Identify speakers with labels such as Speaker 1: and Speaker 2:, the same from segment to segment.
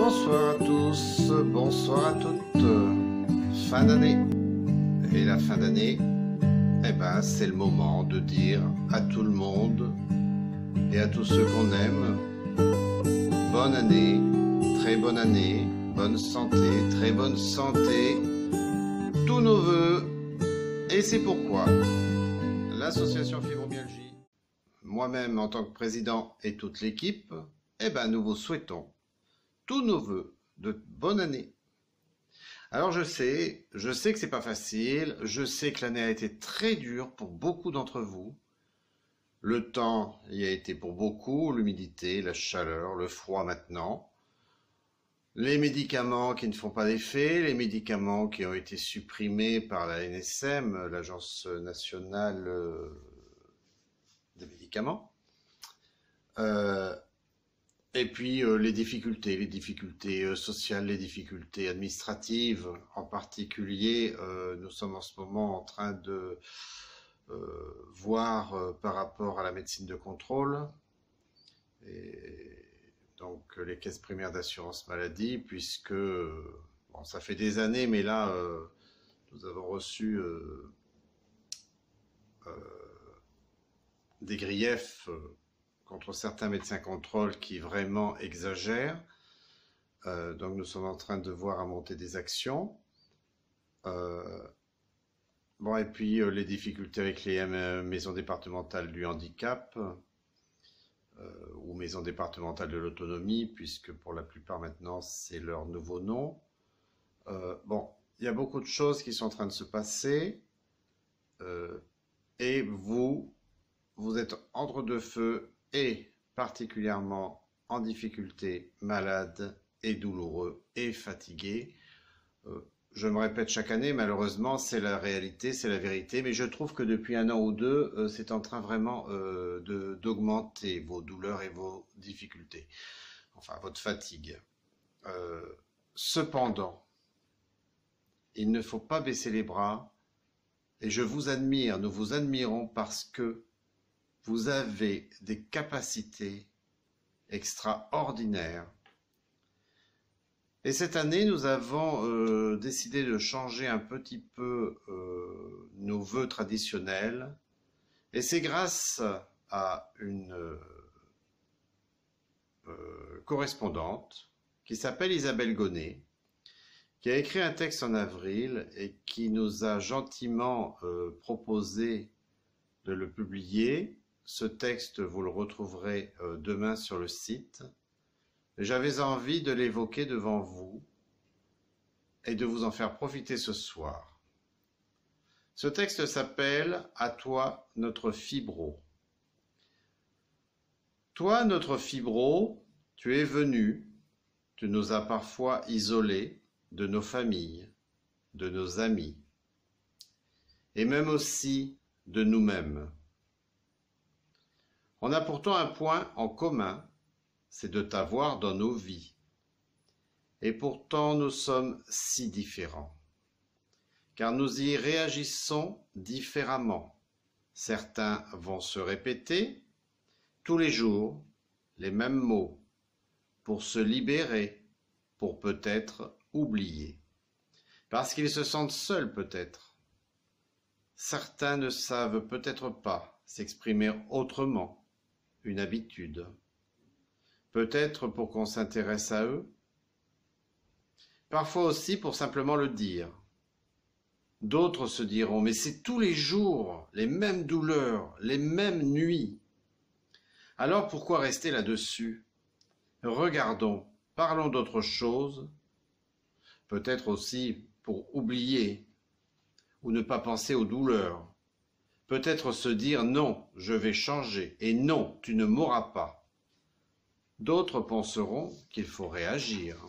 Speaker 1: Bonsoir à tous, bonsoir à toutes. Fin d'année. Et la fin d'année, c'est le moment de dire à tout le monde et à tous ceux qu'on aime, bonne année, très bonne année, bonne santé, très bonne santé, tous nos voeux. Et c'est pourquoi l'association Fibromyalgie, moi-même en tant que président et toute l'équipe, nous vous souhaitons tous nos voeux de bonne année. Alors je sais que c'est pas facile, je sais que l'année a été très dure pour beaucoup d'entre vous. Le temps y a été pour beaucoup, l'humidité, la chaleur, le froid maintenant. Les médicaments qui ne font pas d'effet, les médicaments qui ont été supprimés par la NSM, l'Agence nationale des médicaments. Et puis les difficultés sociales, les difficultés administratives. En particulier, nous sommes en ce moment en train de voir par rapport à la médecine de contrôle, et donc les caisses primaires d'assurance maladie, puisque, ça fait des années, mais là, nous avons reçu des griefs contre certains médecins contrôle qui vraiment exagèrent. Donc nous sommes en train de voir à monter des actions. Et puis les difficultés avec les maisons départementales du handicap ou maisons départementales de l'autonomie, puisque pour la plupart maintenant c'est leur nouveau nom. Il y a beaucoup de choses qui sont en train de se passer, et vous êtes entre deux feux, et particulièrement en difficulté, malade et douloureux et fatigué. Je me répète chaque année, malheureusement, c'est la réalité, c'est la vérité, mais je trouve que depuis un an ou deux, c'est en train vraiment d'augmenter vos douleurs et vos difficultés, enfin votre fatigue. Cependant, il ne faut pas baisser les bras, et je vous admire, nous vous admirons parce que vous avez des capacités extraordinaires. Et cette année, nous avons décidé de changer un petit peu nos vœux traditionnels. Et c'est grâce à une correspondante qui s'appelle Isabelle Gonnet, qui a écrit un texte en avril et qui nous a gentiment proposé de le publier. Ce texte, vous le retrouverez demain sur le site. J'avais envie de l'évoquer devant vous et de vous en faire profiter ce soir. Ce texte s'appelle « À toi, notre fibro ». Toi, notre fibro, tu es venu, tu nous as parfois isolés de nos familles, de nos amis, et même aussi de nous-mêmes. On a pourtant un point en commun, c'est de t'avoir dans nos vies. Et pourtant nous sommes si différents, car nous y réagissons différemment. Certains vont se répéter tous les jours les mêmes mots, pour se libérer, pour peut-être oublier, parce qu'ils se sentent seuls peut-être. Certains ne savent peut-être pas s'exprimer autrement, une habitude. Peut-être pour qu'on s'intéresse à eux. Parfois aussi pour simplement le dire. D'autres se diront, mais c'est tous les jours, les mêmes douleurs, les mêmes nuits. Alors pourquoi rester là-dessus? Regardons, parlons d'autre chose. Peut-être aussi pour oublier ou ne pas penser aux douleurs. Peut-être se dire non, je vais changer, et non, tu ne mourras pas. D'autres penseront qu'il faut réagir.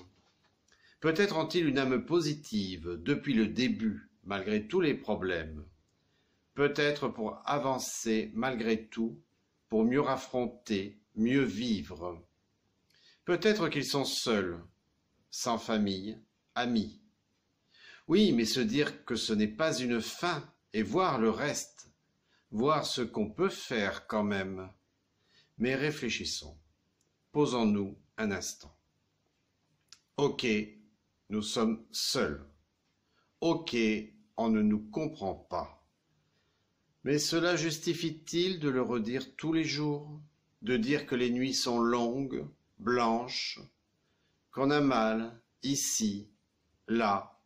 Speaker 1: Peut-être ont-ils une âme positive depuis le début, malgré tous les problèmes. Peut-être pour avancer malgré tout, pour mieux affronter, mieux vivre. Peut-être qu'ils sont seuls, sans famille, amis. Oui, mais se dire que ce n'est pas une fin, et voir le reste, voir ce qu'on peut faire quand même. Mais réfléchissons, posons-nous un instant. Ok, nous sommes seuls. Ok, on ne nous comprend pas. Mais cela justifie-t-il de le redire tous les jours, de dire que les nuits sont longues, blanches, qu'on a mal, ici, là,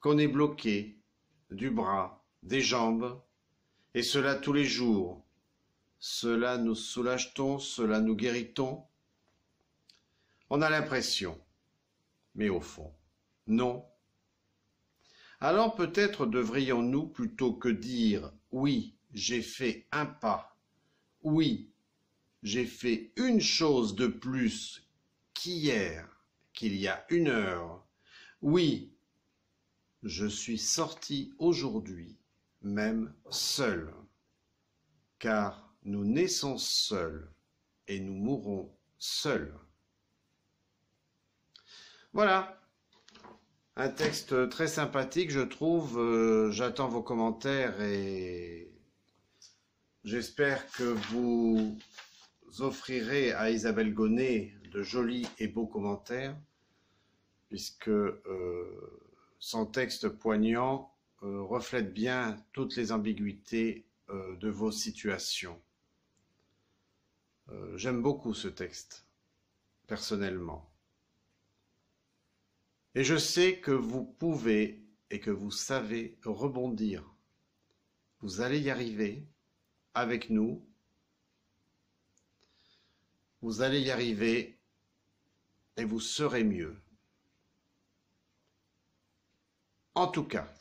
Speaker 1: qu'on est bloqué, du bras, des jambes, et cela tous les jours. Cela nous soulage-t-on, cela nous guérit-on? On a l'impression, mais au fond, non. Alors peut-être devrions-nous, plutôt que dire « oui, j'ai fait un pas »,« oui, j'ai fait une chose de plus qu'hier, qu'il y a une heure »,« oui, je suis sorti aujourd'hui, même seul », car nous naissons seuls et nous mourrons seuls. Voilà. Un texte très sympathique, je trouve. J'attends vos commentaires et j'espère que vous offrirez à Isabelle Gonnet de jolis et beaux commentaires, puisque son texte poignant reflète bien toutes les ambiguïtés de vos situations. J'aime beaucoup ce texte, personnellement. Et je sais que vous pouvez et que vous savez rebondir. Vous allez y arriver avec nous. Vous allez y arriver et vous serez mieux. En tout cas,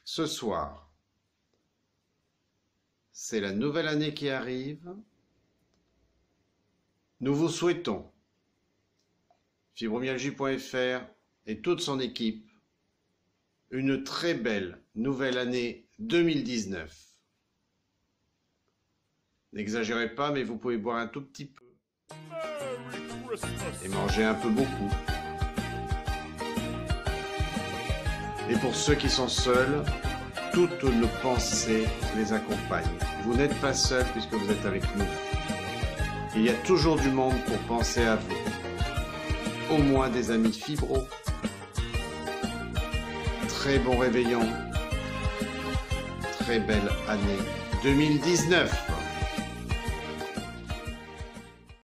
Speaker 1: ce soir, c'est la nouvelle année qui arrive. Nous vous souhaitons, fibromyalgie.fr et toute son équipe, une très belle nouvelle année 2019. N'exagérez pas, mais vous pouvez boire un tout petit peu et manger un peu beaucoup. Et pour ceux qui sont seuls, toutes nos pensées les accompagnent. Vous n'êtes pas seuls puisque vous êtes avec nous. Il y a toujours du monde pour penser à vous. Au moins des amis fibro. Très bon réveillon. Très belle année 2019.